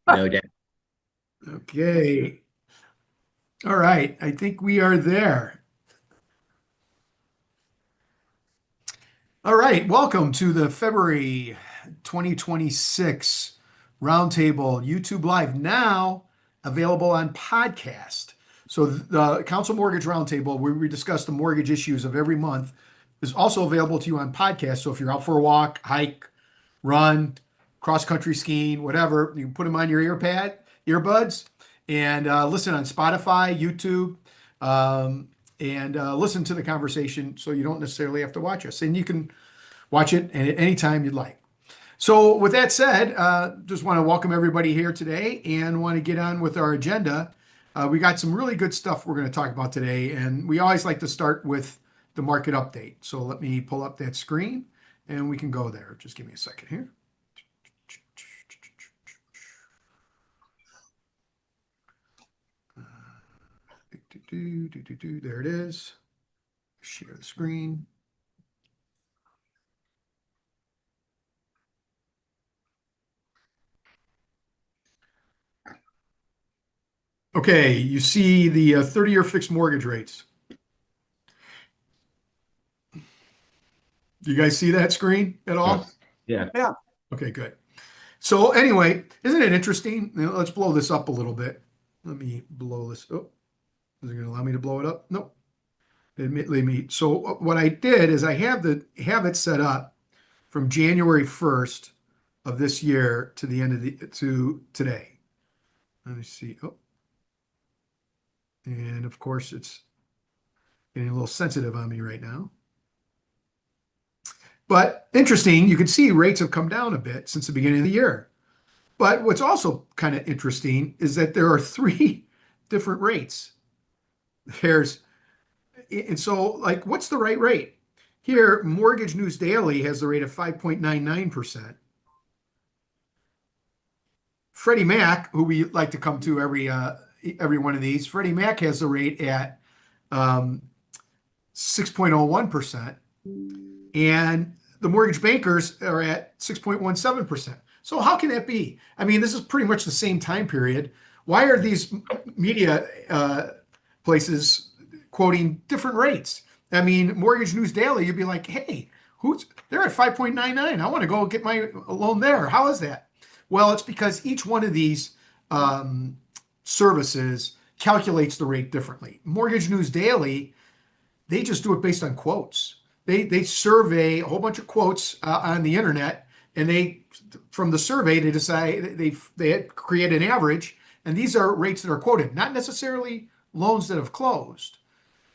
No doubt. Okay. All right. I think we are there. All right. Welcome to the February 2026 Roundtable YouTube Live, now available on podcast. So the Counsel Mortgage Roundtable, where we discuss the mortgage issues of every month, is also available to you on podcast. So if you're out for a walk, hike, run, cross country skiing, whatever, you can put them on your earbuds, and listen on Spotify, YouTube, um, and listen to the conversation so you don't necessarily have to watch us. And you can watch it at any time you'd like. So, with that said, just want to welcome everybody here today and want to get on with our agenda. We got some really good stuff we're going to talk about today, and we always like to start with the market update. So, let me pull up that screen and we can go there. Just give me a second here. There it is. Share the screen. Okay, you see the 30-year fixed mortgage rates. Do you guys see that screen at all? Yes. Yeah. Yeah. Okay, good. So anyway, isn't it interesting? Now, let's blow this up a little bit. Let me blow this. Oh, is it going to allow me to blow it up? Nope. Admittedly, me. So what I did is I have it set up from January 1st of this year to the end of to today. Let me see. Oh, and of course it's getting a little sensitive on me right now. But interesting, you can see rates have come down a bit since the beginning of the year. But what's also kind of interesting is that there are three different rates. And so, like, what's the right rate? Here, Mortgage News Daily has the rate of 5.99%. Freddie Mac, who we like to come to every one of these, Freddie Mac has the rate at 6.01%, and the mortgage bankers are at 6.17%. So how can that be? I mean, this is pretty much the same time period. Why are these media places quoting different rates? I mean, Mortgage News Daily, you'd be like, hey, they're at 5.99. I want to go get my loan there. How is that? Well, it's because each one of these services calculates the rate differently. Mortgage News Daily, they just do it based on quotes. They survey a whole bunch of quotes on the internet, and from the survey they decide they create an average, and these are rates that are quoted, not necessarily loans that have closed.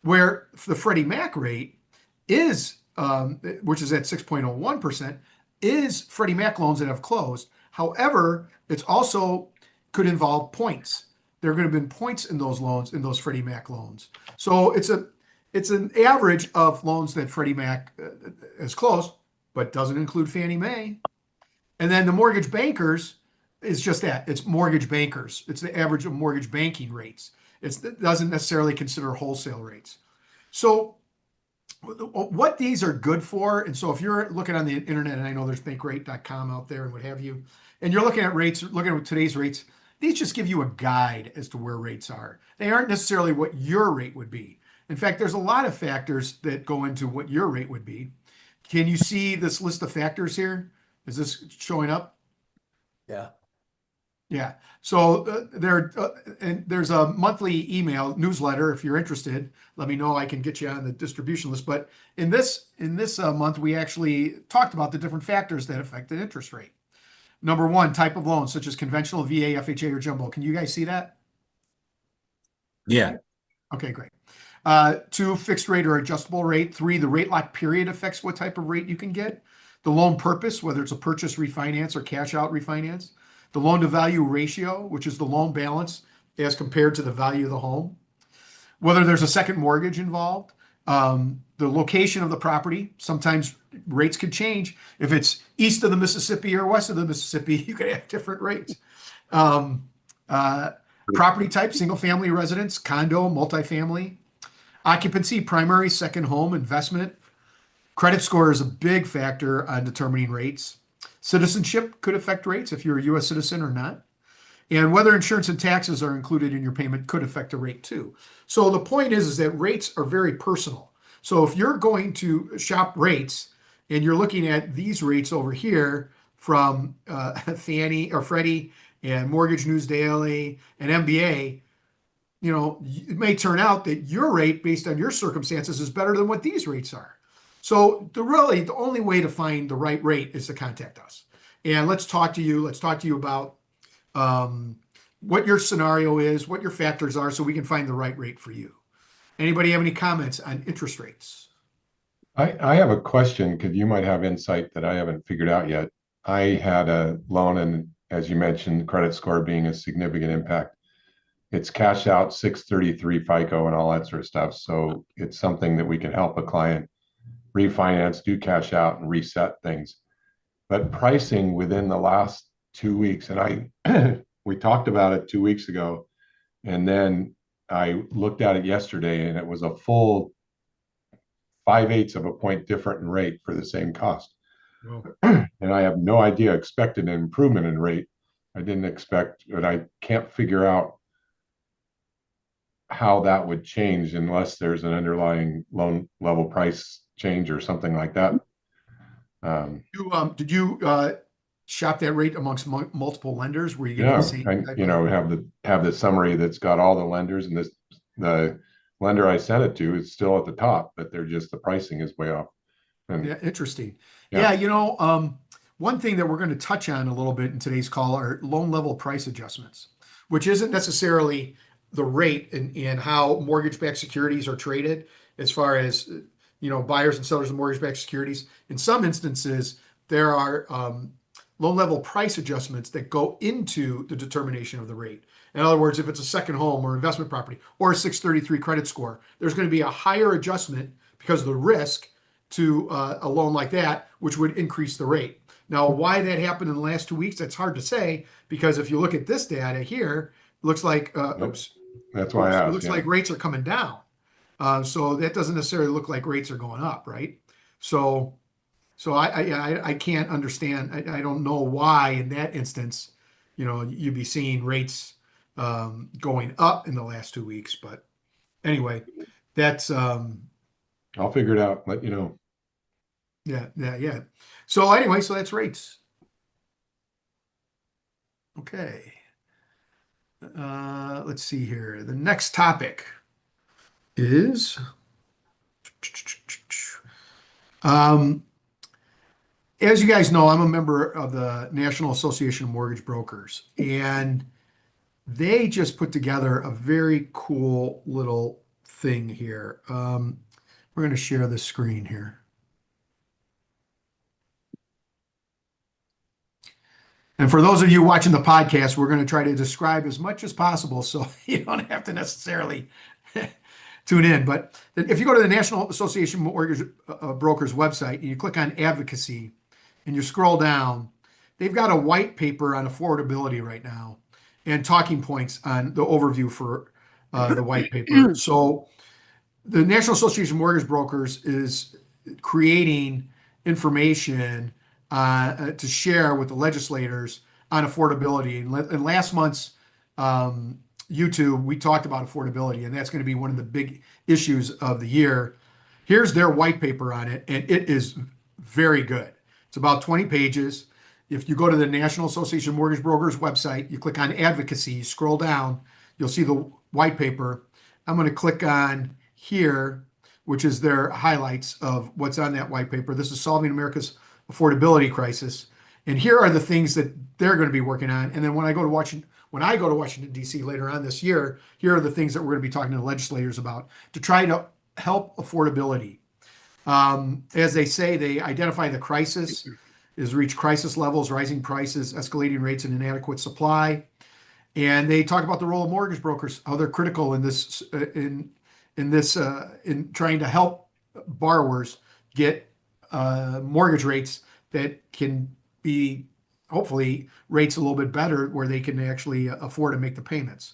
Where the Freddie Mac rate is, which is at 6.01%, is Freddie Mac loans that have closed. However, it's also could involve points. There are going to have been points in those loans, in those Freddie Mac loans. So it's an average of loans that Freddie Mac has closed, but doesn't include Fannie Mae. And then the mortgage bankers is just that. It's mortgage bankers. It's the average of mortgage banking rates. It doesn't necessarily consider wholesale rates. So what these are good for, and so if you're looking on the internet, and I know there's bankrate.com out there and what have you, and you're looking at rates, looking at today's rates, these just give you a guide as to where rates are. They aren't necessarily what your rate would be. In fact, there's a lot of factors that go into what your rate would be. Can you see this list of factors here? Is this showing up? Yeah. Yeah. So and there's a monthly email newsletter. If you're interested, let me know. I can get you on the distribution list. But in this month, we actually talked about the different factors that affect the interest rate. Number one, type of loan, such as conventional, VA, FHA, or jumbo. Can you guys see that? Yeah. Okay, great. Two, fixed rate or adjustable rate. Three, the rate lock period affects what type of rate you can get. The loan purpose, whether it's a purchase refinance or cash out refinance. The loan to value ratio, which is the loan balance as compared to the value of the home. Whether there's a second mortgage involved. The location of the property. Sometimes rates could change. If it's east of the Mississippi or west of the Mississippi, you could have different rates. Property type, single family residence, condo, multifamily. Occupancy, primary, second home, investment. Credit score is a big factor on determining rates. Citizenship could affect rates if you're a U.S. citizen or not. And whether insurance and taxes are included in your payment could affect the rate too. So the point is that rates are very personal. So if you're going to shop rates and you're looking at these rates over here from Fannie or Freddie and Mortgage News Daily and MBA, it may turn out that your rate based on your circumstances is better than what these rates are. So the only way to find the right rate is to contact us. And let's talk to you. Let's talk to you about what your scenario is, what your factors are, so we can find the right rate for you. Anybody have any comments on interest rates? I have a question because you might have insight that I haven't figured out yet. I had a loan, and as you mentioned, credit score being a significant impact. It's cash out 633 FICO and all that sort of stuff. So it's something that we can help a client refinance, do cash out, and reset things. But pricing within the last 2 weeks, and we talked about it 2 weeks ago, and then I looked at it yesterday, and it was a full 5/8 of a point different in rate for the same cost. Well, And I have no idea, expected an improvement in rate. I didn't expect, but I can't figure out how that would change unless there's an underlying loan level price change or something like that. did you shop that rate amongst multiple lenders? Were you getting the Yeah, same and type you of? know, have the summary that's got all the lenders, and the lender I sent it to is still at the top, but they're just the pricing is way off. And Yeah, interesting. yeah, Yeah, one thing that we're going to touch on a little bit in today's call are loan level price adjustments, which isn't necessarily the rate and how mortgage-backed securities are traded as far as buyers and sellers of mortgage-backed securities. In some instances, there are loan level price adjustments that go into the determination of the rate. In other words, if it's a second home or investment property or a 633 credit score, there's going to be a higher adjustment because of the risk to a loan like that, which would increase the rate. Now, why that happened in the last 2 weeks, that's hard to say, because if you look at this data here, it looks like, nope. That's why I it asked. looks Yeah, like rates are coming down. So that doesn't necessarily look like rates are going up, right? So, I can't understand. I don't know why in that instance, you'd be seeing rates going up in the last 2 weeks. But anyway, that's I'll figure it out. Let you know. yeah. So anyway, so that's rates. Okay. Let's see here. The next topic is um, as you guys know, I'm a member of the National Association of Mortgage Brokers, and they just put together a very cool little thing here. We're going to share the screen here. And for those of you watching the podcast, we're going to try to describe as much as possible so you don't have to necessarily tune in. But if you go to the National Association of Mortgage Brokers website and you click on advocacy and you scroll down, they've got a white paper on affordability right now and talking points on the overview for the white paper. So the National Association of Mortgage Brokers is creating information to share with the legislators on affordability. And last month's YouTube, we talked about affordability, and that's going to be one of the big issues of the year. Here's their white paper on it, and it is very good. It's about 20 pages. If you go to the National Association of Mortgage Brokers website, you click on advocacy, you scroll down, you'll see the white paper. I'm going to click on here, which is their highlights of what's on that white paper. This is Solving America's Affordability Crisis. And here are the things that they're going to be working on. And then when I go to Washington, D.C. later on this year, here are the things that we're going to be talking to the legislators about to try to help affordability. As they say, they identify the crisis is reached crisis levels, rising prices, escalating rates, and inadequate supply. And they talk about the role of mortgage brokers, how they're critical in this in trying to help borrowers get mortgage rates that can be hopefully rates a little bit better where they can actually afford to make the payments.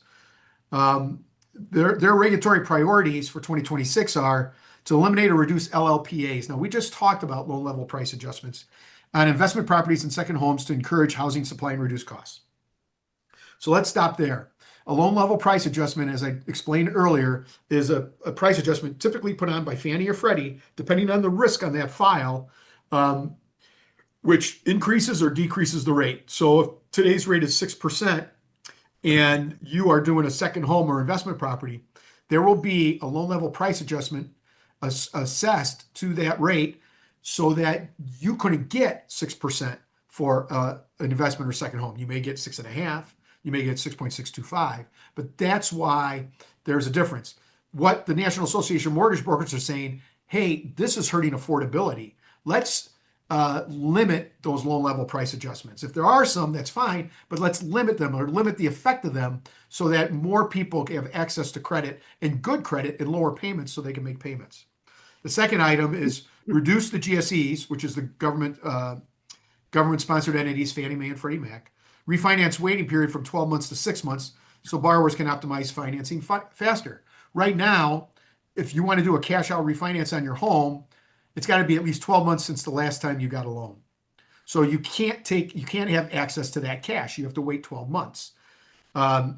Their regulatory priorities for 2026 are to eliminate or reduce LLPAs. Now, we just talked about loan level price adjustments. on investment properties and second homes to encourage housing supply and reduce costs. So let's stop there. A loan level price adjustment, as I explained earlier, is a price adjustment typically put on by Fannie or Freddie, depending on the risk on that file, which increases or decreases the rate. So if today's rate is 6% and you are doing a second home or investment property, there will be a loan level price adjustment assessed to that rate so that you couldn't get 6% for an investment or second home. You may get 6.5%. You may get 6.625, but that's why there's a difference. What the National Association of Mortgage Brokers are saying, hey, this is hurting affordability. Let's limit those loan level price adjustments. If there are some, that's fine, but let's limit them or limit the effect of them so that more people have access to credit and good credit and lower payments so they can make payments. The second item is reduce the GSEs, which is the government-sponsored entities, Fannie Mae and Freddie Mac. Refinance waiting period from 12 months to 6 months so borrowers can optimize financing faster. Right now, if you want to do a cash out refinance on your home, it's got to be at least 12 months since the last time you got a loan. So you can't have access to that cash. You have to wait 12 months. The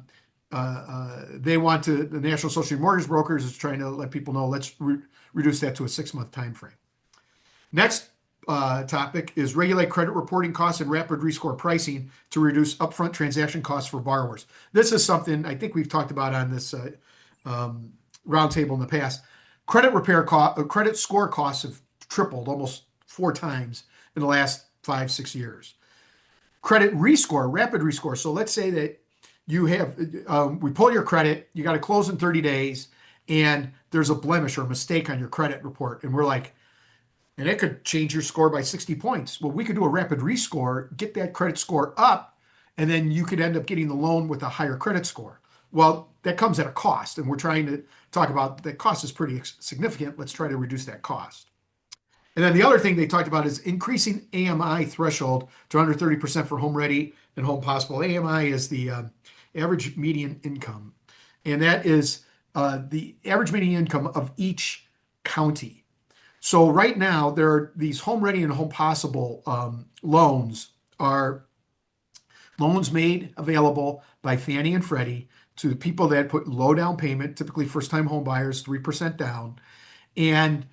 National Association of Mortgage Brokers is trying to let people know, let's reduce that to a 6-month time frame. Next topic is regulate credit reporting costs and rapid rescore pricing to reduce upfront transaction costs for borrowers. This is something I think we've talked about on this roundtable in the past. Credit score costs have tripled almost 4 times in the last 5-6 years. Credit rescore, rapid rescore. So let's say that you have, we pull your credit, you got to close in 30 days, and there's a blemish or a mistake on your credit report. And we're like, and it could change your score by 60 points. Well, we could do a rapid rescore, get that credit score up, and then you could end up getting the loan with a higher credit score. Well, that comes at a cost, and we're trying to talk about that cost is pretty significant. Let's try to reduce that cost. And then the other thing they talked about is increasing AMI threshold to under 30% for home ready and home possible. AMI is the average median income, and that is the average median income of each county. So right now, there are these home ready and home possible loans are loans made available by Fannie and Freddie to people that put low down payment, typically first-time home buyers, 3% down, and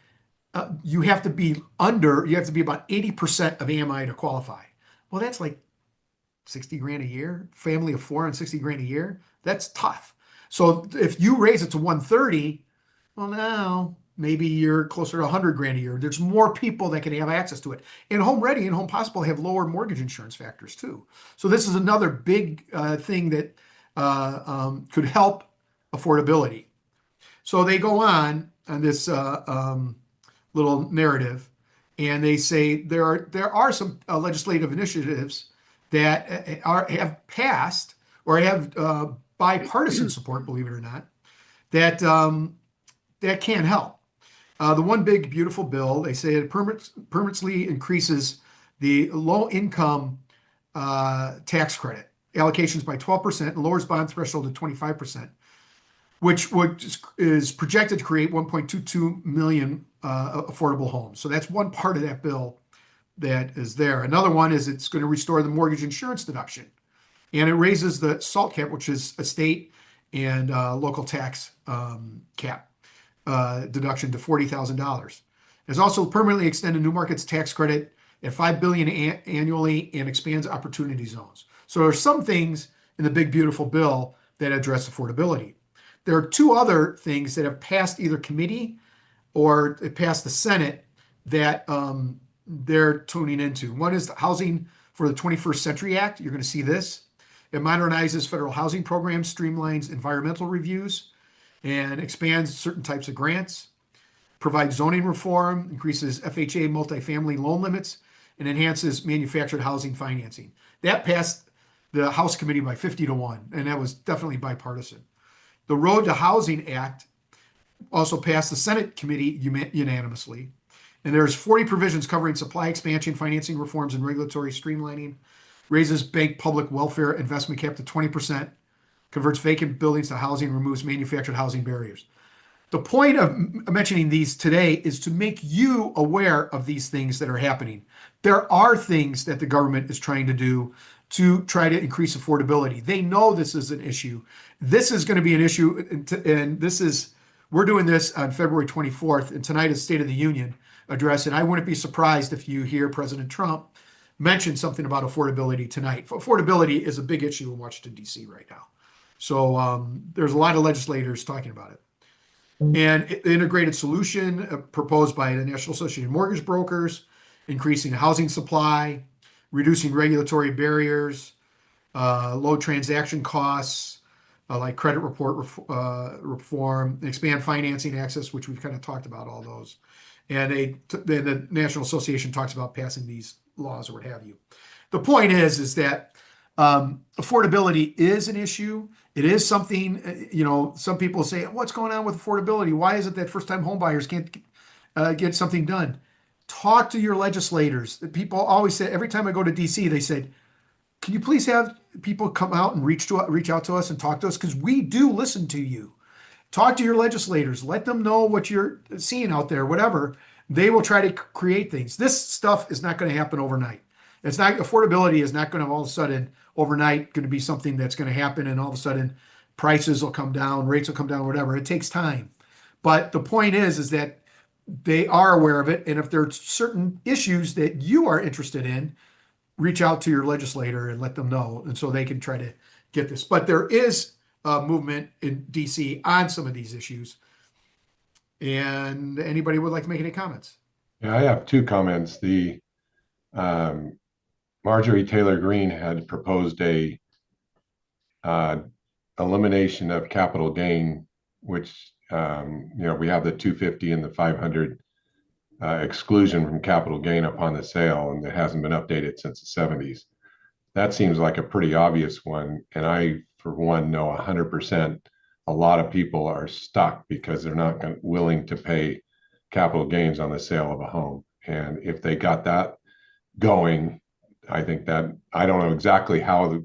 you have to be about 80% of AMI to qualify. Well, that's like 60 grand a year, family of 4 on 60 grand a year. That's tough. So if you raise it to 130, well, now maybe you're closer to 100 grand a year. There's more people that can have access to it. And home ready and home possible have lower mortgage insurance factors too. So this is another big thing that could help affordability. So they go on this little narrative, and they say there are some legislative initiatives that have passed or have bipartisan support, believe it or not, that can help. The one big beautiful bill, they say it permanently increases the low income tax credit allocations by 12% and lowers bond threshold to 25%, which is projected to create 1.22 million affordable homes. So that's one part of that bill that is there. Another one is it's going to restore the mortgage insurance deduction, and it raises the SALT cap, which is a state and local tax cap deduction to $40,000. It's also permanently extended New Markets tax credit at $5 billion annually and expands opportunity zones. So there are some things in the big beautiful bill that address affordability. There are 2 other things that have passed either committee or it passed the Senate that they're tuning into. One is the Housing for the 21st Century Act. You're going to see this. It modernizes federal housing programs, streamlines environmental reviews, and expands certain types of grants, provides zoning reform, increases FHA multifamily loan limits, and enhances manufactured housing financing. That passed the House committee by 50-1, and that was definitely bipartisan. The Road to Housing Act also passed the Senate committee unanimously. And there's 40 provisions covering supply expansion, financing reforms, and regulatory streamlining, raises bank public welfare investment cap to 20%, converts vacant buildings to housing, removes manufactured housing barriers. The point of mentioning these today is to make you aware of these things that are happening. There are things that the government is trying to do to try to increase affordability. They know this is an issue. This is going to be an issue, and we're doing this on February 24th, and tonight is State of the Union address, and I wouldn't be surprised if you hear President Trump mention something about affordability tonight. Affordability is a big issue in Washington, D.C. right now. So there's a lot of legislators talking about it. And the integrated solution proposed by the National Association of Mortgage Brokers, increasing the housing supply, reducing regulatory barriers, low transaction costs, like credit report reform, expand financing access, which we've kind of talked about all those. And the National Association talks about passing these laws or what have you. The point is that affordability is an issue. It is something, some people say, what's going on with affordability? Why is it that first-time homebuyers can't get something done? Talk to your legislators. People always say, every time I go to DC, they say, can you please have people come out and reach out to us and talk to us? Because we do listen to you. Talk to your legislators. Let them know what you're seeing out there, whatever. They will try to create things. This stuff is not going to happen overnight. Affordability is not going to all of a sudden overnight going to be something that's going to happen and all of a sudden prices will come down, rates will come down, whatever. It takes time. But the point is that they are aware of it. And if there are certain issues that you are interested in, reach out to your legislator and let them know. And so they can try to get this. But there is a movement in DC on some of these issues. And anybody would like to make any comments? Yeah, I have two comments. Marjorie Taylor Greene had proposed a elimination of capital gain, which we have the 250 and the 500 exclusion from capital gain upon the sale, and it hasn't been updated since the 70s. That seems like a pretty obvious one, and I, for one, know 100% a lot of people are stuck because they're not willing to pay capital gains on the sale of a home. And if they got that going, I think that I don't know exactly how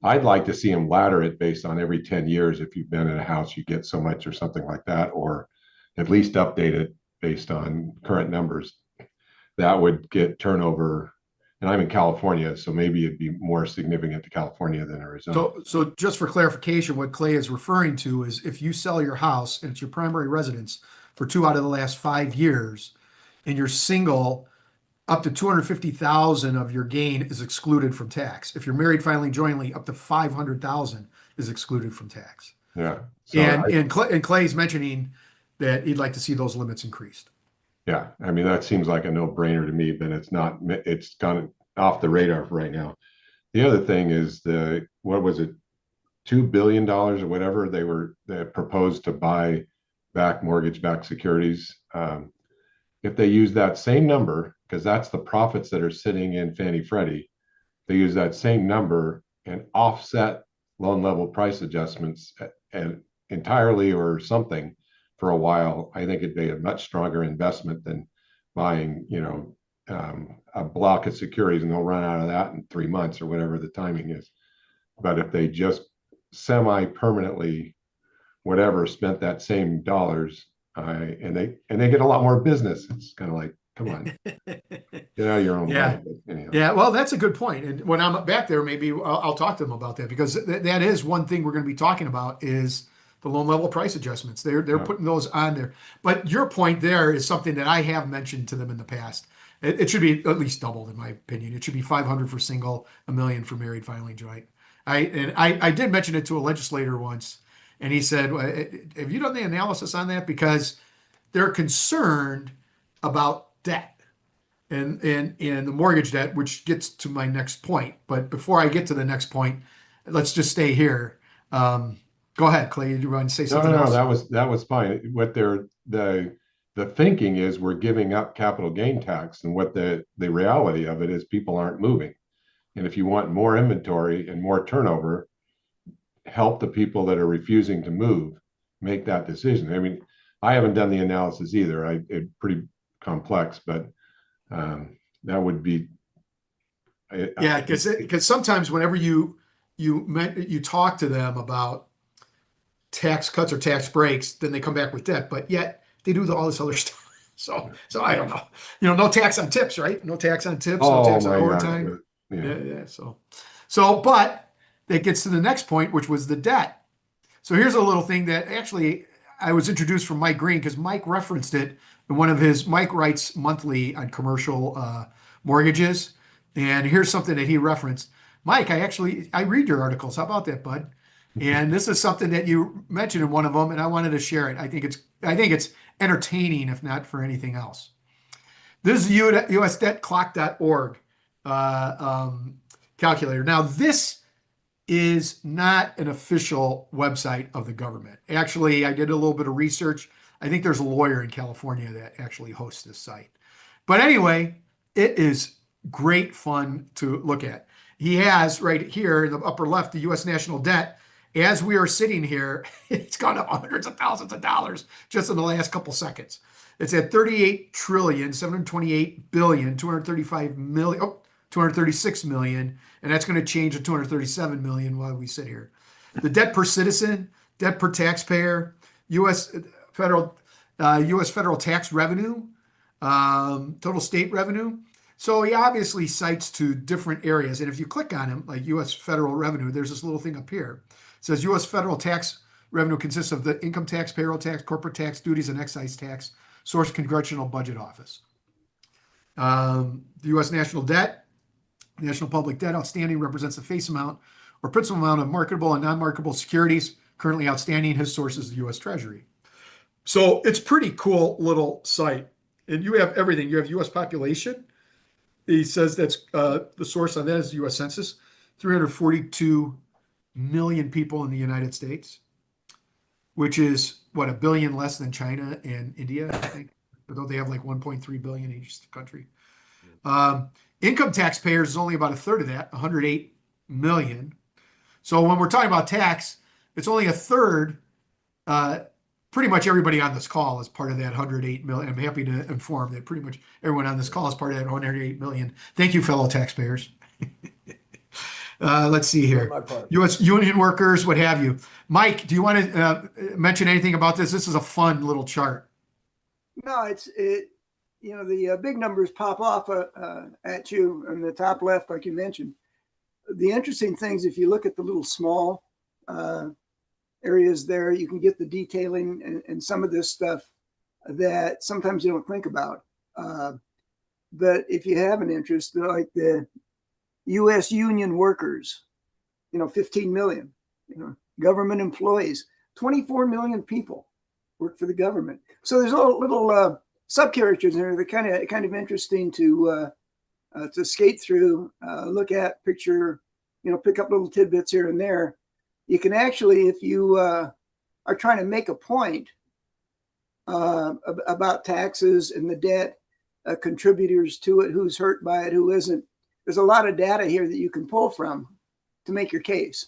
I'd like to see them ladder it based on every 10 years. If you've been in a house, you get so much or something like that, or at least update it based on current numbers. That would get turnover. And I'm in California, so maybe it'd be more significant to California than Arizona. So just for clarification, what Clay is referring to is if you sell your house and it's your primary residence for 2 out of the last 5 years, and you're single, up to 250,000 of your gain is excluded from tax. If you're married filing jointly, up to 500,000 is excluded from tax. Yeah. So and Clay's mentioning that he'd like to see those limits increased. Yeah, I mean, that seems like a no-brainer to me, but it's gone off the radar for right now. The other thing is what was it, $2 billion or whatever they proposed to buy back mortgage-backed securities. If they use that same number, because that's the profits that are sitting in Fannie Freddie, they use that same number and offset loan level price adjustments and entirely or something for a while, I think it'd be a much stronger investment than buying, a block of securities and they'll run out of that in 3 months or whatever the timing is. But if they just semi-permanently, whatever, spent that same dollars, and they get a lot more business. It's kind of like, come on, get out of your own way. Yeah, well, that's a good point. And when I'm back there, maybe I'll talk to them about that, because that is one thing we're going to be talking about is the loan level price adjustments. They're putting those on there. But your point there is something that I have mentioned to them in the past. It should be at least doubled, in my opinion. It should be 500 for single, $1 million for married filing joint. I did mention it to a legislator once, and he said, have you done the analysis on that? Because they're concerned about debt and the mortgage debt, which gets to my next point. But before I get to the next point, let's just stay here. Go ahead, Clay. You want to say something else? No, that was fine. What the thinking is, we're giving up capital gain tax, and what the reality of it is, people aren't moving. And if you want more inventory and more turnover, help the people that are refusing to move make that decision. I mean, I haven't done the analysis either. It's pretty complex, but that would be. Yeah, because sometimes whenever you talk to them about tax cuts or tax breaks, then they come back with debt, but yet they do all this other stuff. So I don't know. No tax on tips, right? No tax on tips, no Oh tax on my gosh. overtime. Yeah. Yeah. But that gets to the next point, which was the debt. So here's a little thing that actually I was introduced from Mike Green because Mike referenced it in one of his. Mike writes monthly on commercial mortgages, and here's something that he referenced. Mike, I read your articles. How about that, bud? And this is something that you mentioned in one of them, and I wanted to share it. I think it's entertaining, if not for anything else. This is usdebtclock.org calculator. Now, this is not an official website of the government. Actually, I did a little bit of research. I think there's a lawyer in California that actually hosts this site. But anyway, it is great fun to look at. He has right here in the upper left the U.S. national debt. As we are sitting here, it's gone up hundreds of thousands of dollars just in the last couple seconds. It's at 236 million, and that's going to change to 237 million while we sit here. The debt per citizen, debt per taxpayer, U.S. federal tax revenue, total state revenue. So he obviously cites to different areas, and if you click on him, like U.S. federal revenue, there's this little thing up here. It says U.S. federal tax revenue consists of the income tax, payroll tax, corporate tax, duties, and excise tax. Source Congressional Budget Office. The U.S. national debt, national public debt outstanding represents the face amount or principal amount of marketable and non-marketable securities currently outstanding. His source is the U.S. Treasury. So it's pretty cool little site. And you have everything. You have U.S. population. He says that's the source on that is the U.S. Census. 342 million people in the United States, which is what, 1 billion less than China and India, I think, although they have like 1.3 billion each country. Income taxpayers is only about a third of that, 108 million. So when we're talking about tax, it's only a third. Pretty much everybody on this call is part of that 108 million. I'm happy to inform that pretty much everyone on this call is part of that 108 million. Thank you, fellow taxpayers. Let's see here. U.S. union workers, what have you. Mike, do you want to mention anything about this? This is a fun little chart. No, the big numbers pop off at you in the top left, like you mentioned. The interesting things, if you look at the little small areas there, you can get the detailing and some of this stuff that sometimes you don't think about. But if you have an interest, like the U.S. union workers, 15 million, government employees, 24 million people work for the government. So there's little sub-characters there that kind of interesting to skate through, look at, picture, pick up little tidbits here and there. You can actually, if you are trying to make a point about taxes and the debt, contributors to it, who's hurt by it, who isn't. There's a lot of data here that you can pull from to make your case.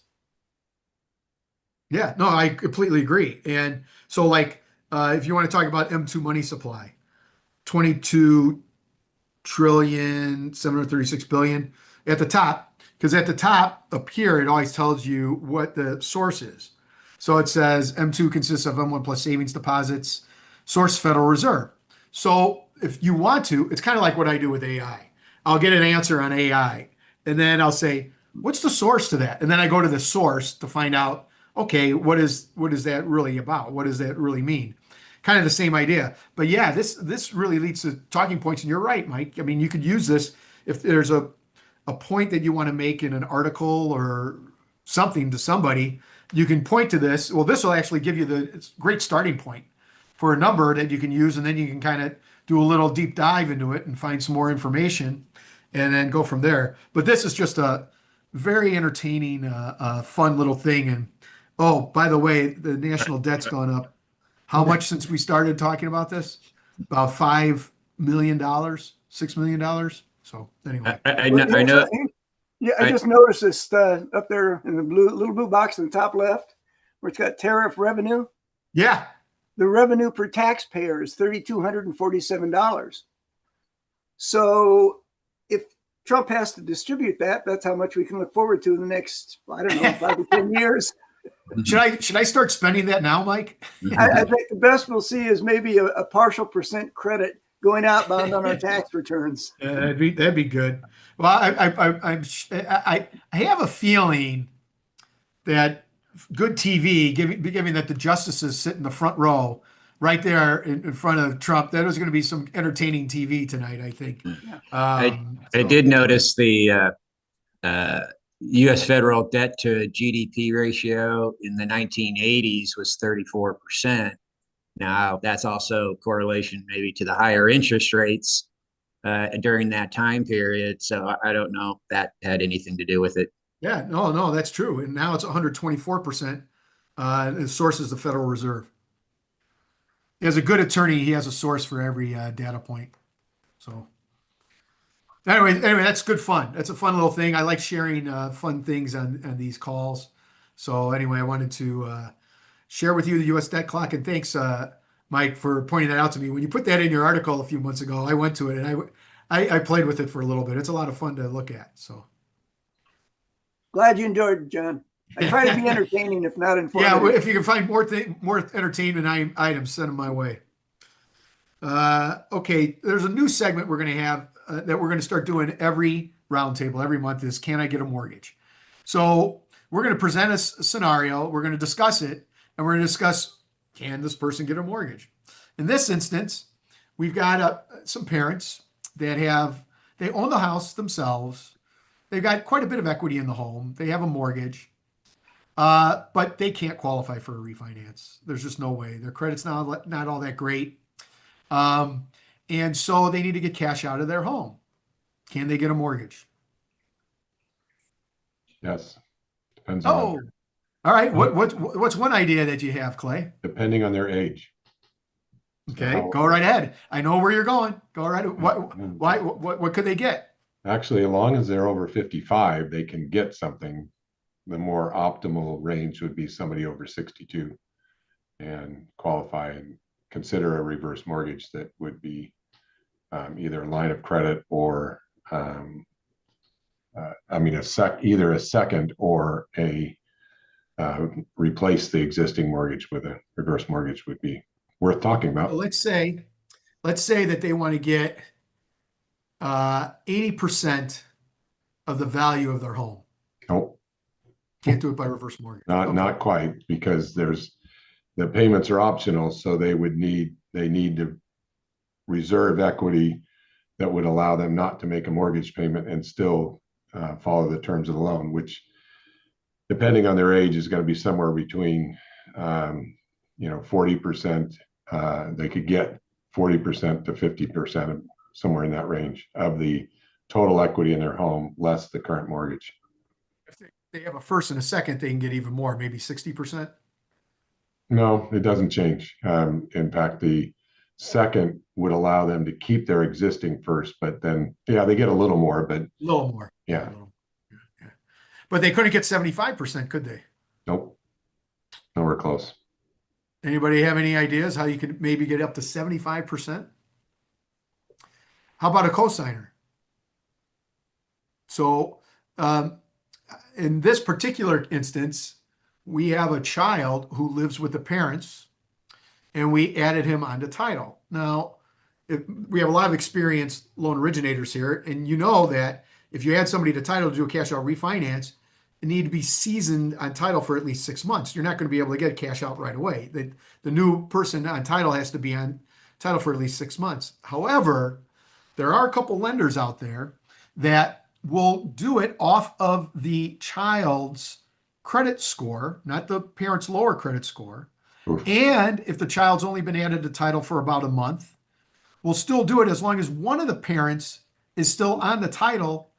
Yeah, no, I completely agree. And so like, if you want to talk about M2 money supply, 22 trillion, 736 billion at the top, because at the top up here, it always tells you what the source is. So it says M2 consists of M1 plus savings deposits, source Federal Reserve. So if you want to, it's kind of like what I do with AI. I'll get an answer on AI, and then I'll say, what's the source to that? And then I go to the source to find out, okay, what is that really about? What does that really mean? Kind of the same idea. But yeah, this really leads to talking points, and you're right, Mike. I mean, you could use this if there's a point that you want to make in an article or something to somebody, you can point to this. Well, this will actually give you it's a great starting point for a number that you can use, and then you can kind of do a little deep dive into it and find some more information and then go from there. But this is just a very entertaining, fun little thing. And oh, by the way, the national debt's gone up. How much since we started talking about this? About $5 million, $6 million. So anyway, I know. Yeah, I just noticed this up there in the little blue box in the top left, where it's got tariff revenue. Yeah. The revenue per taxpayer is $3,247. So if Trump has to distribute that, that's how much we can look forward to in the next, I don't know, 5 to 10 years. Should I start spending that now, Mike? I think the best we'll see is maybe a partial percent credit going outbound on our tax returns. That'd be good. Well, I have a feeling that good TV, given that the justices sit in the front row, right there in front of Trump, that was going to be some entertaining TV tonight, I think. I So- did notice the U.S. federal debt to GDP ratio in the 1980s was 34%. Now, that's also correlation maybe to the higher interest rates during that time period. So I don't know if that had anything to do with it. Yeah, no, that's true. And now it's 124%. The source is the Federal Reserve. As a good attorney, he has a source for every data point. So anyway, that's good fun. That's a fun little thing. I like sharing fun things on these calls. So anyway, I wanted to share with you the U.S. debt clock, and thanks, Mike, for pointing that out to me. When you put that in your article a few months ago, I went to it and I played with it for a little bit. It's a lot of fun to look at. So Glad you enjoyed it, John. I try to be entertaining, if not informative. yeah, if you can find more entertainment items, send them my way. Okay, there's a new segment we're going to have that we're going to start doing every roundtable every month is Can I Get a Mortgage? So we're going to present a scenario, we're going to discuss it, and we're going to discuss, can this person get a mortgage? In this instance, we've got some parents that they own the house themselves. They've got quite a bit of equity in the home. They have a mortgage, but they can't qualify for a refinance. There's just no way. Their credit's not all that great. And so they need to get cash out of their home. Can they get a mortgage? Yes. Depends Oh, on all right. What's one idea that you have, Clay? depending on their age. Okay, go right ahead. I know where you're going. Go right. What could they get? Actually, as long as they're over 55, they can get something. The more optimal range would be somebody over 62 and qualify and consider a reverse mortgage that would be either a line of credit or either a second or a replace the existing mortgage with a reverse mortgage would be worth talking about. Well, let's say that they want to get 80% of the value of their home. Nope, Can't do it by reverse mortgage. not quite, because the payments are optional, so they need to reserve equity that would allow them not to make a mortgage payment and still follow the terms of the loan, which, depending on their age, is going to be somewhere between 40%. They could get 40% to 50%, somewhere in that range of the total equity in their home, less the current mortgage. If they have a first and a second, they can get even more, maybe 60%. No, it doesn't change. In fact, the second would allow them to keep their existing first, but then, yeah, they get a little more, but A little more. Yeah. A little. Yeah. But they couldn't get 75%, could they? nope, nowhere close. Anybody have any ideas how you could maybe get up to 75%? How about a cosigner? So in this particular instance, we have a child who lives with the parents and we added him onto title. Now, we have a lot of experienced loan originators here, and you know that if you add somebody to title to do a cash out refinance, you need to be seasoned on title for at least 6 months. You're not going to be able to get cash out right away. The new person on title has to be on title for at least 6 months. However, there are a couple lenders out there that will do it off of the child's credit score, not the parent's lower credit score. Oof. And if the child's only been added to title for about a month, we'll still do it as long as one of the parents is still on the title.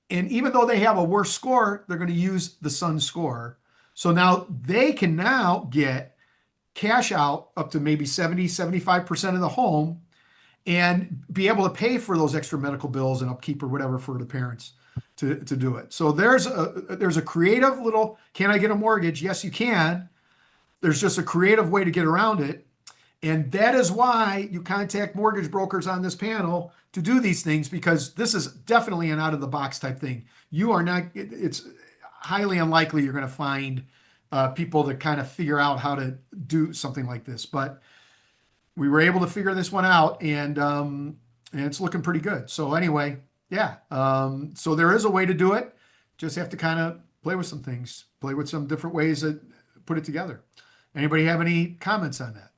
And even though they have a worse score, they're going to use the son's score. So now they can now get cash out up to maybe 70, 75% of the home and be able to pay for those extra medical bills and upkeep or whatever for the parents to do it. So there's a creative little, can I get a mortgage? Yes, you can. There's just a creative way to get around it. And that is why you contact mortgage brokers on this panel to do these things, because this is definitely an out of the box type thing. You are not, it's highly unlikely you're going to find people to kind of figure out how to do something like this. But we were able to figure this one out, and it's looking pretty good. So anyway, yeah. So there is a way to do it. Just have to kind of play with some things, play with some different ways that put it together. Anybody have any comments on that?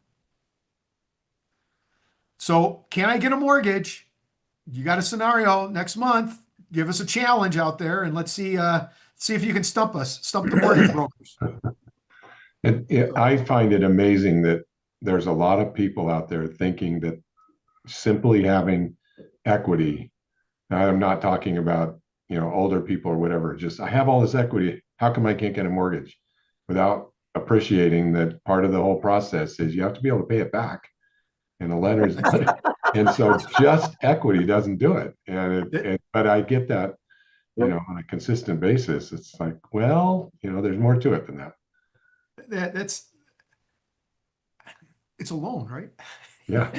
So can I get a mortgage? You got a scenario next month. Give us a challenge out there, and let's see if you can stump the mortgage brokers. I find it amazing that there's a lot of people out there thinking that simply having equity, I'm not talking about, older people or whatever, just I have all this equity, how come I can't get a mortgage? Without appreciating that part of the whole process is you have to be able to pay it back. And the lenders, and so just equity doesn't do it. But I get that, on a consistent basis. It's like, well, there's more to it than that. It's a loan, right? Yeah.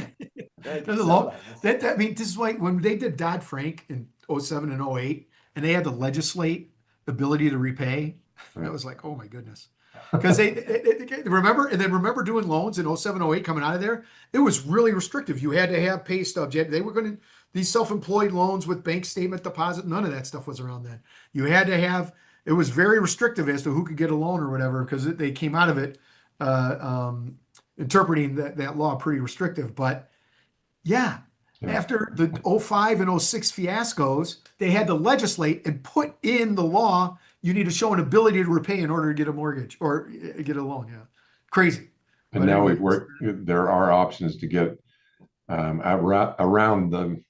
There's a loan. I mean, this is like when they did Dodd-Frank in 07 and 08, and they had to legislate the ability to repay. Right. That was like, oh my goodness. Because they remember doing loans in 07, 08 coming out of there. It was really restrictive. You had to have pay stubs. These self-employed loans with bank statement deposit, none of that stuff was around then. You had to have, it was very restrictive as to who could get a loan or whatever, because they came out of it interpreting that law pretty restrictive. But yeah, after the 05 and 06 fiascos, they had to legislate and put in the law, you need to show an ability to repay in order to get a mortgage or get a loan. Yeah. Crazy. And now there are options to get around the,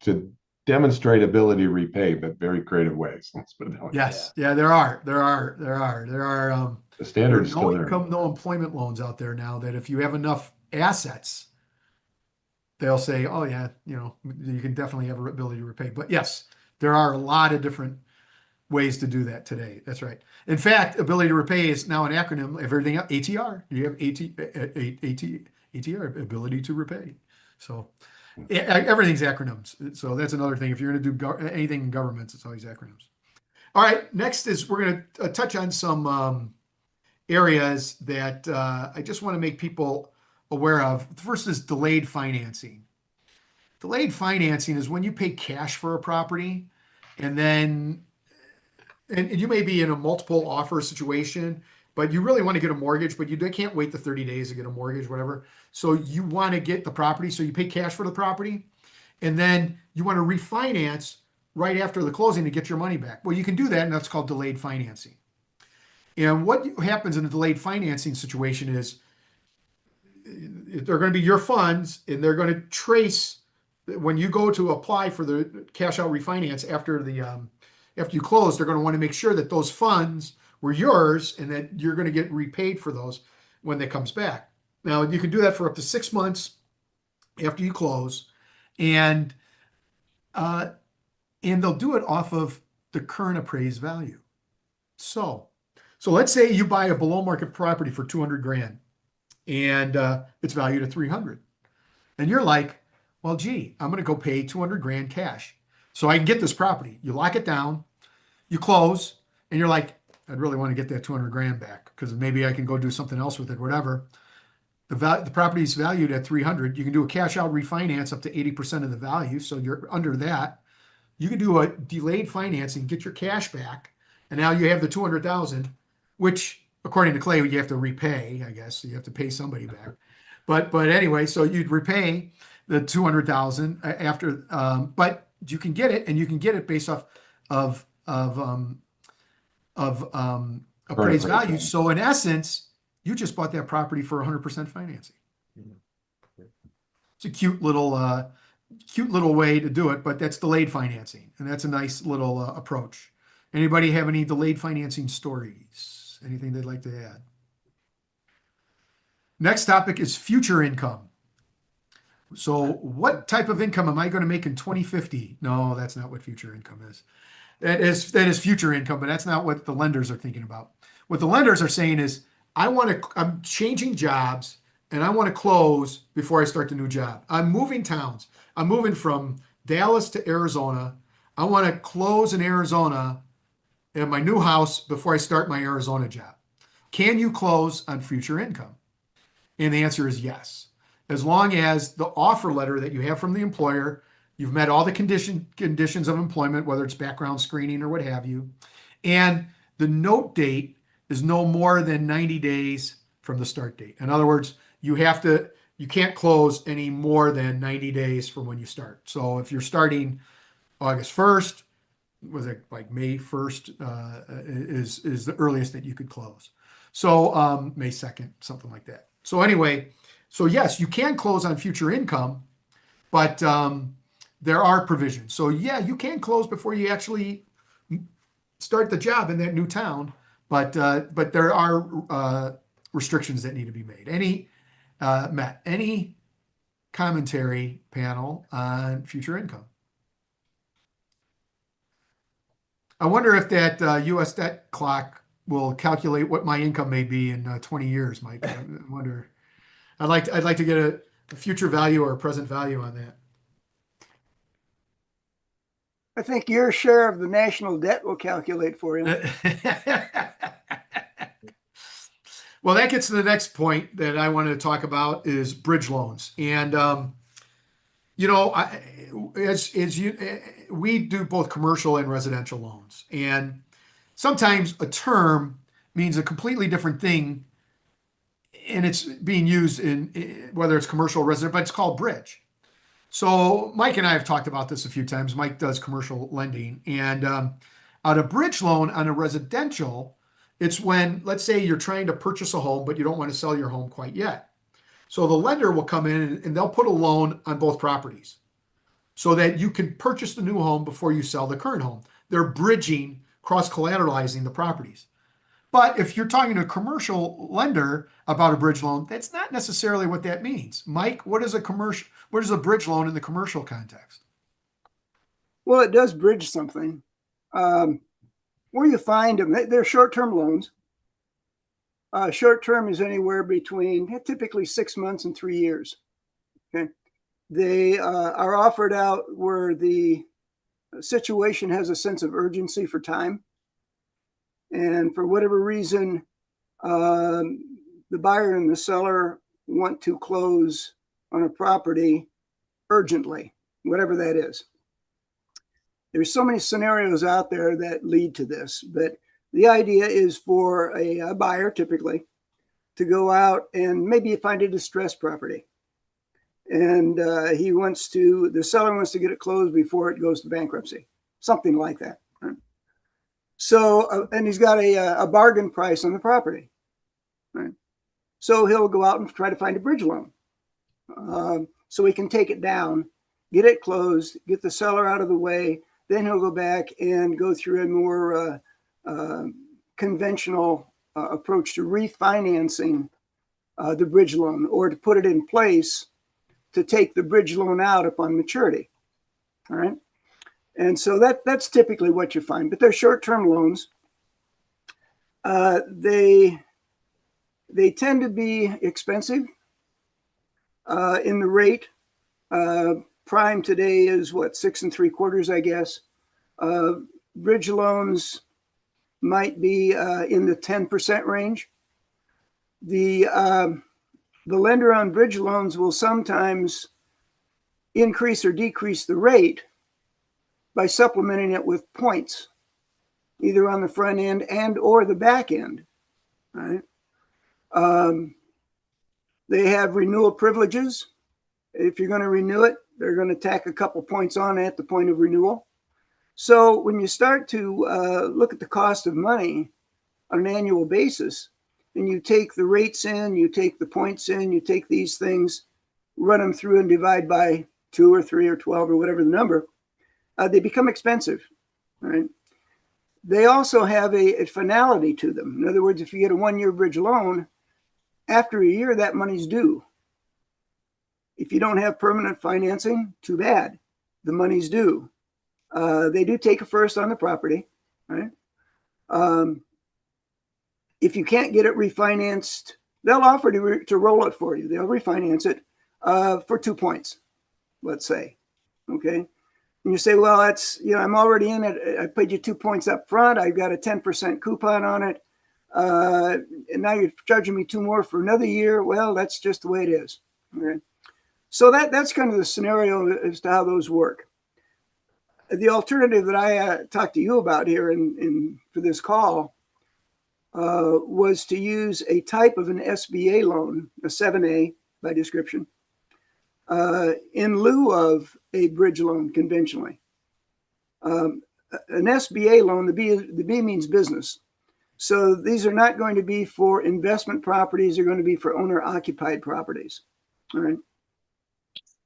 to demonstrate ability to repay, but very creative ways. Let's put it that way. Yes. Yeah, there are the standards no income, no employment loans out there now that if you have enough assets, they'll say, oh yeah, you can definitely have an ability to repay. But yes, there are a lot of different ways to do that today. That's right. In fact, ability to repay is now an acronym of everything else. ATR. You have ATR, ability to repay. So everything's acronyms. So that's another thing. If you're going to do anything in governments, it's always acronyms. All right. Next is we're going to touch on some areas that I just want to make people aware of. The first is delayed financing. Delayed financing is when you pay cash for a property and then and you may be in a multiple offer situation, but you really want to get a mortgage, but they can't wait the 30 days to get a mortgage, whatever. So you want to get the property. So you pay cash for the property and then you want to refinance right after the closing to get your money back. Well, you can do that, and that's called delayed financing. And what happens in a delayed financing situation is they're going to be your funds, and they're going to trace when you go to apply for the cash out refinance after you close. They're going to want to make sure that those funds were yours and that you're going to get repaid for those when it comes back. Now, you can do that for up to 6 months after you close, and they'll do it off of the current appraised value. So let's say you buy a below market property for 200 grand and it's valued at 300. And you're like, well, gee, I'm going to go pay 200 grand cash so I can get this property. You lock it down, you close, and you're like, I'd really want to get that 200 grand back because maybe I can go do something else with it, whatever. The property is valued at 300. You can do a cash out refinance up to 80% of the value. So you're under that. You can do a delayed financing, get your cash back, and now you have the 200,000, which according to Clay, you have to repay, I guess. You have to pay somebody back. But anyway, so you'd repay the 200,000 after, but you can get it, and you can get it based off of appraised value. So in essence, you just bought that property for 100% financing. It's a cute little way to do it, but that's delayed financing, and that's a nice little approach. Anybody have any delayed financing stories? Anything they'd like to add? Next topic is future income. So what type of income am I going to make in 2050? No, that's not what future income is. That is future income, but that's not what the lenders are thinking about. What the lenders are saying is, I'm changing jobs and I want to close before I start the new job. I'm moving towns. I'm moving from Dallas to Arizona. I want to close in Arizona in my new house before I start my Arizona job. can you close on future income? And the answer is yes. As long as the offer letter that you have from the employer, you've met all the conditions of employment, whether it's background screening or what have you, and the note date is no more than 90 days from the start date. In other words, you can't close any more than 90 days from when you start. So if you're starting August 1st, was it like May 1st is the earliest that you could close. So May 2nd, something like that. So anyway, so yes, you can close on future income, but there are provisions. So yeah, you can close before you actually start the job in that new town, but there are restrictions that need to be made. Matt, any commentary panel on future income? I wonder if that US debt clock will calculate what my income may be in 20 years, Mike. I wonder. I'd like to get a future value or a present value on that. I think your share of the national debt will calculate for you. Well, that gets to the next point that I wanted to talk about is bridge loans. And, we do both commercial and residential loans. And sometimes a term means a completely different thing. And it's being used in whether it's commercial or residential, but it's called bridge. So Mike and I have talked about this a few times. Mike does commercial lending. And on a bridge loan on a residential, it's when, let's say you're trying to purchase a home, but you don't want to sell your home quite yet. So the lender will come in and they'll put a loan on both properties so that you can purchase the new home before you sell the current home. They're bridging, cross-collateralizing the properties. But if you're talking to a commercial lender about a bridge loan, that's not necessarily what that means. Mike, what is a bridge loan in the commercial context? Well, it does bridge something. Where you find them, they're short-term loans. Short-term is anywhere between typically 6 months and 3 years. Okay, they are offered out where the situation has a sense of urgency for time, and for whatever reason, the buyer and the seller want to close on a property urgently, whatever that is. There's so many scenarios out there that lead to this, but the idea is for a buyer typically to go out and maybe find a distressed property. And the seller wants to get it closed before it goes to bankruptcy, something like that. Right? So, and he's got a bargain price on the property. Right? So he'll go out and try to find a bridge loan. So he can take it down, get it closed, get the seller out of the way. Then he'll go back and go through a more conventional approach to refinancing the bridge loan, or to put it in place to take the bridge loan out upon maturity. All right. And so that's typically what you find, but they're short-term loans. They tend to be expensive in the rate. Prime today is what, 6 3/4, I guess. Bridge loans might be in the 10% range. The lender on bridge loans will sometimes increase or decrease the rate by supplementing it with points, either on the front end and or the back end. Right? They have renewal privileges. If you're going to renew it, they're going to tack a couple points on at the point of renewal. So when you start to look at the cost of money on an annual basis, and you take the rates in, you take the points in, you take these things, run them through and divide by 2 or 3 or 12 or whatever the number, they become expensive. Right? They also have a finality to them. In other words, if you get a 1-year bridge loan, after a year, that money's due. If you don't have permanent financing, too bad. The money's due. They do take a first on the property, right? If you can't get it refinanced, they'll offer to roll it for you. They'll refinance it for 2 points, let's say, okay? And you say, well, that's, I'm already in it. I paid you 2 points up front. I've got a 10% coupon on it. and now you're charging me 2 more for another year. Well, that's just the way it is. Okay. So that's kind of the scenario as to how those work. The alternative that I talked to you about here for this call was to use a type of an SBA loan, a 7A by description, in lieu of a bridge loan conventionally. An SBA loan, the B means business. So these are not going to be for investment properties. They're going to be for owner-occupied properties. All right.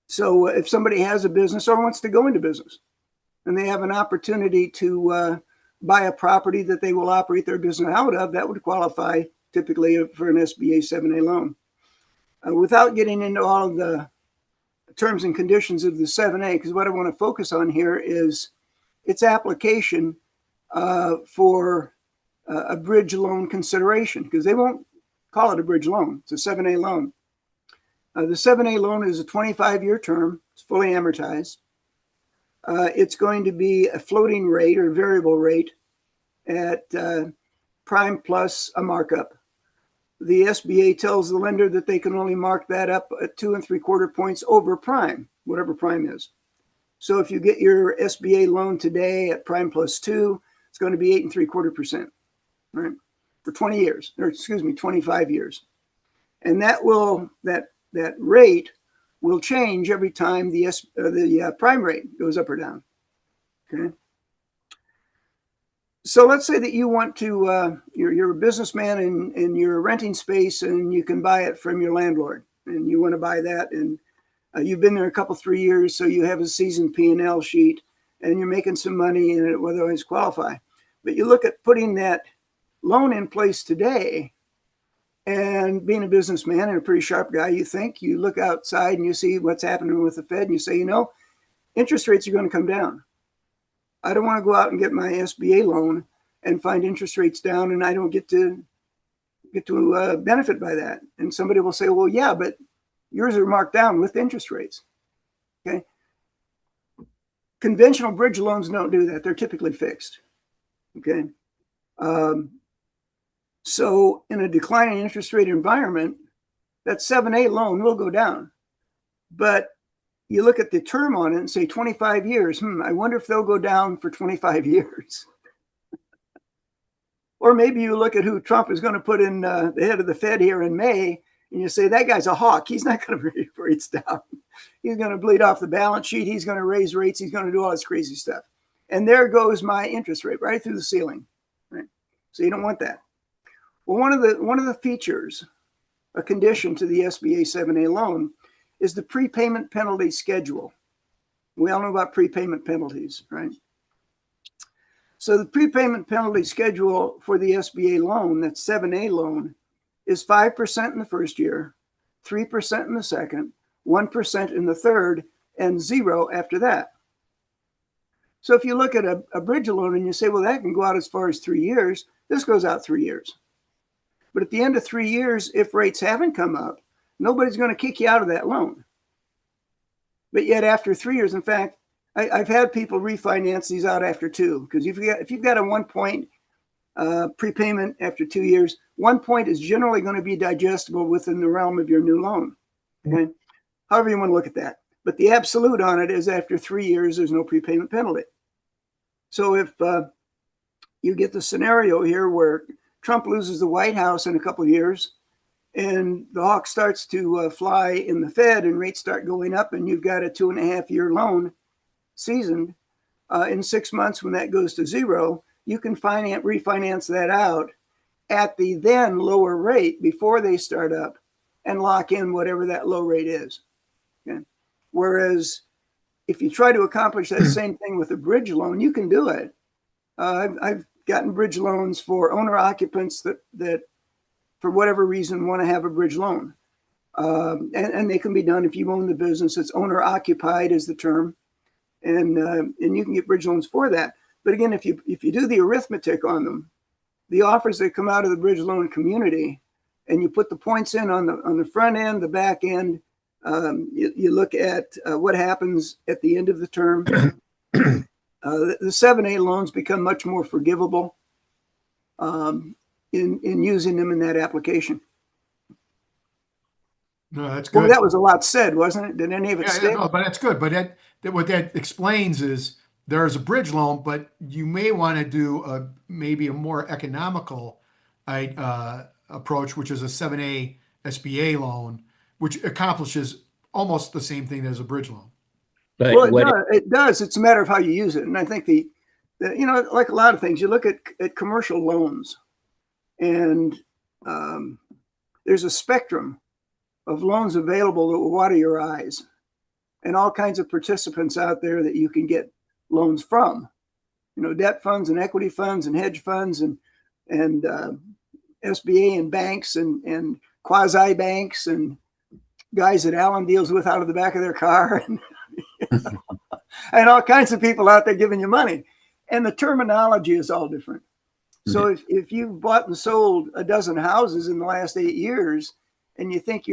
So if somebody has a business or wants to go into business and they have an opportunity to buy a property that they will operate their business out of, that would qualify typically for an SBA 7A loan. Without getting into all of the terms and conditions of the 7A, because what I want to focus on here is its application for a bridge loan consideration, because they won't call it a bridge loan. It's a 7A loan. The 7A loan is a 25-year term. It's fully amortized. It's going to be a floating rate or variable rate at prime plus a markup. The SBA tells the lender that they can only mark that up at 2 3/4 points over prime, whatever prime is. So if you get your SBA loan today at prime plus 2, it's going to be 8 3/4%, right? For 20 years, or excuse me, 25 years. And that rate will change every time the prime rate goes up or down. Okay. So let's say that you want to, you're a businessman and you're renting space and you can buy it from your landlord, and you want to buy that, and you've been there a couple, 3 years, so you have a seasoned P&L sheet and you're making some money and it will otherwise qualify. But you look at putting that loan in place today, and being a businessman and a pretty sharp guy, you look outside and you see what's happening with the Fed and you say, interest rates are going to come down. I don't want to go out and get my SBA loan and find interest rates down and I don't get to benefit by that. And somebody will say, well, yeah, but yours are marked down with interest rates. Okay. Conventional bridge loans don't do that. They're typically fixed. Okay. So in a declining interest rate environment, that 7A loan will go down. But you look at the term on it and say 25 years. I wonder if they'll go down for 25 years. Or maybe you look at who Trump is going to put in the head of the Fed here in May, and you say, that guy's a hawk. He's not going to bring rates down. He's going to bleed off the balance sheet. He's going to raise rates. He's going to do all this crazy stuff. And there goes my interest rate right through the ceiling. Right? So you don't want that. Well, one of the features, a condition to the SBA 7A loan, is the prepayment penalty schedule. We all know about prepayment penalties, right? So the prepayment penalty schedule for the SBA loan, that 7A loan, is 5% in the first year, 3% in the second, 1% in the third, and 0 after that. So if you look at a bridge loan and you say, well, that can go out as far as 3 years, this goes out 3 years. But at the end of 3 years, if rates haven't come up, nobody's going to kick you out of that loan. But yet after 3 years, in fact, I've had people refinance these out after 2, because if you've got a 1 point prepayment after 2 years, 1 point is generally going to be digestible within the realm of your new loan. Okay? However you want to look at that. But the absolute on it is after 3 years, there's no prepayment penalty. So if you get the scenario here where Trump loses the White House in a couple of years, and the hawk starts to fly in the Fed and rates start going up, and you've got a 2.5-year loan seasoned, in 6 months when that goes to 0, you can refinance that out at the then lower rate before they start up and lock in whatever that low rate is. Okay? Whereas if you try to accomplish that same thing with a bridge loan, you can do it. I've gotten bridge loans for owner occupants that for whatever reason want to have a bridge loan. And they can be done if you own the business. It's owner occupied is the term. And you can get bridge loans for that. But again, if you do the arithmetic on them, the offers that come out of the bridge loan community, and you put the points in on the front end, the back end, you look at what happens at the end of the term. The 7A loans become much more forgivable. in using them in that application. No, that's Well, good. that was a lot said, wasn't it? Did any of it Yeah, stick? no, but that's good. But what that explains is there's a bridge loan, but you may want to do maybe a more economical approach, which is a 7A SBA loan, which accomplishes almost the same thing as a bridge loan. But Well, what it does. It's a matter of how you use it. And I think the like a lot of things, you look at commercial loans, and there's a spectrum of loans available that will water your eyes, and all kinds of participants out there that you can get loans from. Debt funds and equity funds and hedge funds and SBA and banks and quasi banks and guys that Alan deals with out of the back of their car and all kinds of people out there giving you money. And the terminology is all different. So if you've bought and sold a dozen houses in the last 8 years, and you think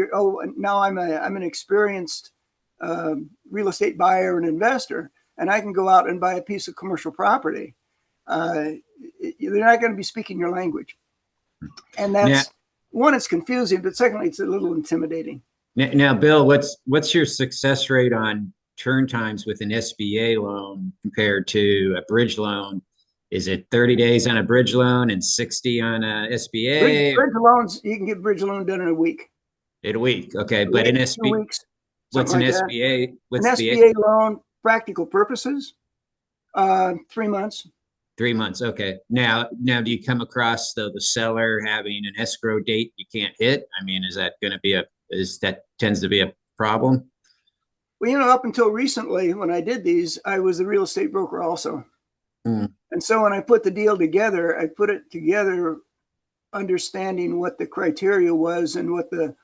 now I'm an experienced real estate buyer and investor, and I can go out and buy a piece of commercial property, they're not going to be speaking your language. And that's one, it's confusing, but secondly, it's a little intimidating. now, Bill, what's your success rate on turn times with an SBA loan compared to a bridge loan? Is it 30 days on a bridge loan and 60 on a SBA? Bridge loans, you can get bridge loan done in a week. In a week, okay. But an 2 SBA, weeks, what's an something like SBA? that. What's An the SBA loan, practical purposes, 3 months. 3 months? Okay. Now, do you come across the seller having an escrow date you can't hit? I mean, is that going to be that tends to be a problem? Well, up until recently, when I did these, I was the real estate broker also. And so when I put the deal together, I put it together understanding what the criteria was and what the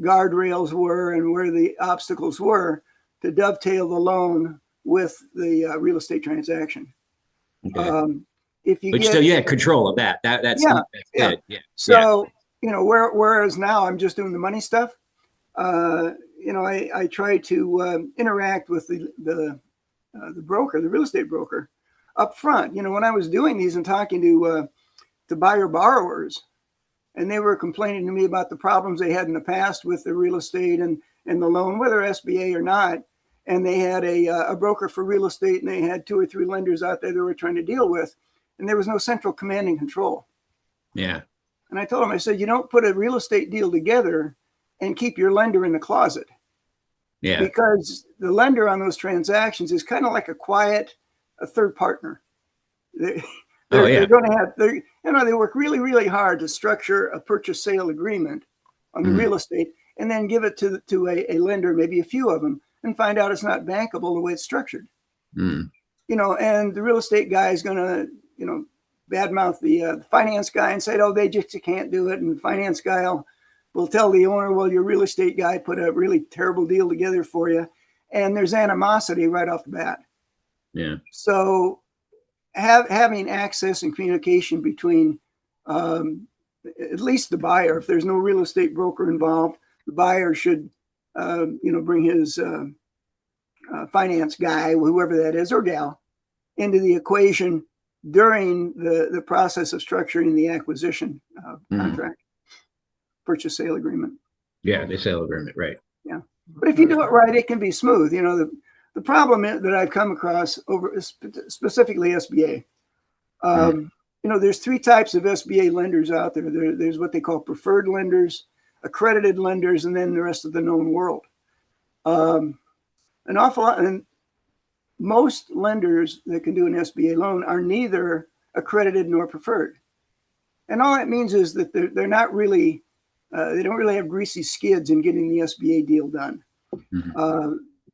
guardrails were and where the obstacles were to dovetail the loan with the real estate transaction. Okay. So you had control of that. That's good. Yeah. So, whereas now I'm just doing the money stuff, I try to interact with the broker, the real estate broker, up front. When I was doing these and talking to buyer borrowers, and they were complaining to me about the problems they had in the past with the real estate and the loan, whether SBA or not, and they had a broker for real estate, and they had 2 or 3 lenders out there they were trying to deal with, and there was no central command and control. Yeah. And I told them, I said, you don't put a real estate deal together and keep your lender in the closet. Yeah. Because the lender on those transactions is kind of like a third partner. They're going to have, they work really, really hard to structure a purchase sale agreement on the real estate and then give it to a lender, maybe a few of them, and find out it's not bankable the way it's structured. And the real estate guy is going to, badmouth the finance guy and say, oh, they just can't do it. And the finance guy will tell the owner, well, your real estate guy put a really terrible deal together for you. And there's animosity right off the bat. Yeah. So having access and communication between at least the buyer, if there's no real estate broker involved, the buyer should, bring his finance guy, whoever that is, or gal, into the equation during the process of structuring the acquisition contract, purchase sale agreement. Yeah, the sale agreement, right. Yeah. But if you do it right, it can be smooth. The problem that I've come across over specifically SBA, there's 3 types of SBA lenders out there. There's what they call preferred lenders, accredited lenders, and then the rest of the known world. An awful lot, and most lenders that can do an SBA loan are neither accredited nor preferred. And all that means is that they're not really, they don't really have greasy skids in getting the SBA deal done.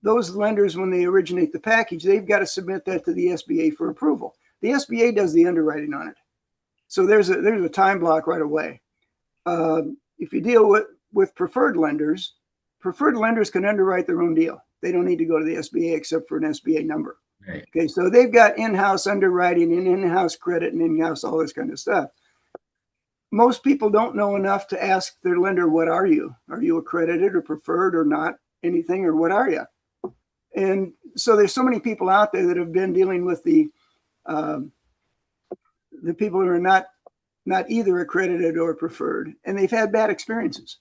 Those lenders, when they originate the package, they've got to submit that to the SBA for approval. The SBA does the underwriting on it. So there's a time block right away. If you deal with preferred lenders can underwrite their own deal. They don't need to go to the SBA except for an SBA number. Right. Okay, so they've got in-house underwriting and in-house credit and in-house all this kind of stuff. Most people don't know enough to ask their lender, what are you? Are you accredited or preferred or not anything, or what are you? And so there's so many people out there that have been dealing with the people who are not not either accredited or preferred, and they've had bad experiences.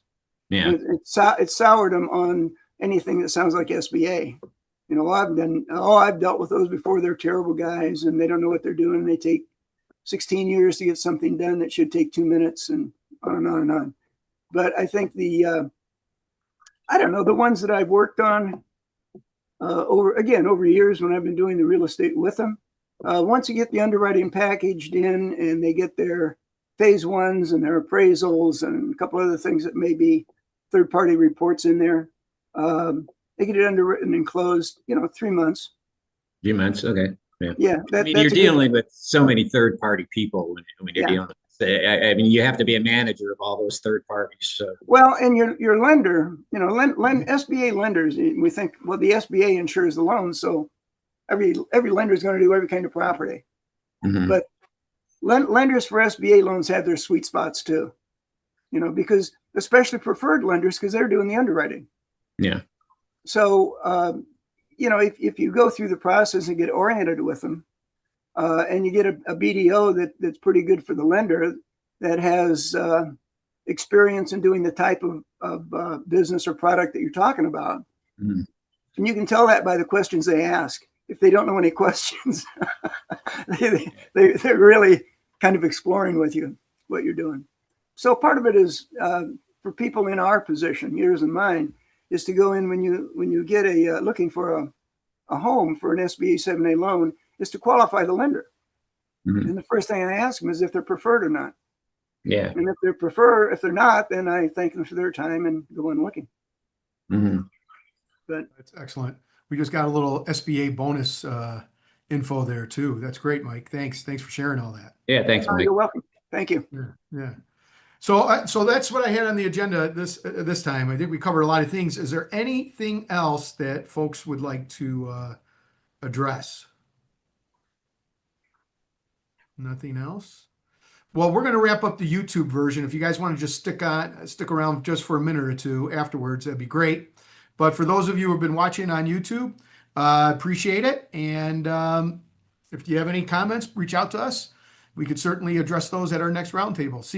Yeah. And it soured them on anything that sounds like SBA. You know, I've dealt with those before. They're terrible guys, and they don't know what they're doing. They take 16 years to get something done that should take 2 minutes, and on and on and on. But I think I don't know, the ones that I've worked on over years when I've been doing the real estate with them, once you get the underwriting packaged in and they get their phase ones and their appraisals and a couple other things that may be third-party reports in there, they get it underwritten and closed, 3 months. 3 months. Okay. Yeah. Yeah. I mean, you're dealing with so many third-party people when you're Yeah. dealing with. I mean, you have to be a manager of all those third parties. So. Well, and your lender, SBA lenders, we think, well, the SBA insures the loan, so every lender is going to do every kind of property. Mhm. But lenders for SBA loans have their sweet spots too, because especially preferred lenders, because they're doing the underwriting. Yeah. So, if you go through the process and get oriented with them, and you get a BDO that's pretty good for the lender, that has experience in doing the type of business or product that you're talking about. Mhm. And you can tell that by the questions they ask. If they don't know any questions, they're really kind of exploring with you what you're doing. So part of it is for people in our position, yours and mine, is to go in when you get looking for a home for an SBA 7A loan, is to qualify the lender. Mhm. And the first thing I ask them is if they're preferred or not. Yeah. And if they're not, then I thank them for their time and go on looking. Mhm. But That's excellent. We just got a little SBA bonus info there too. That's great, Mike. Thanks for sharing all that. Yeah. Thanks, Mike. you're welcome. Thank you. Yeah. So that's what I had on the agenda this time. I think we covered a lot of things. Is there anything else that folks would like to address? Nothing else? Well, we're going to wrap up the YouTube version. If you guys want to just stick around just for a minute or two afterwards, that'd be great. But for those of you who have been watching on YouTube, appreciate it. And if you have any comments, reach out to us. We could certainly address those at our next roundtable. See you next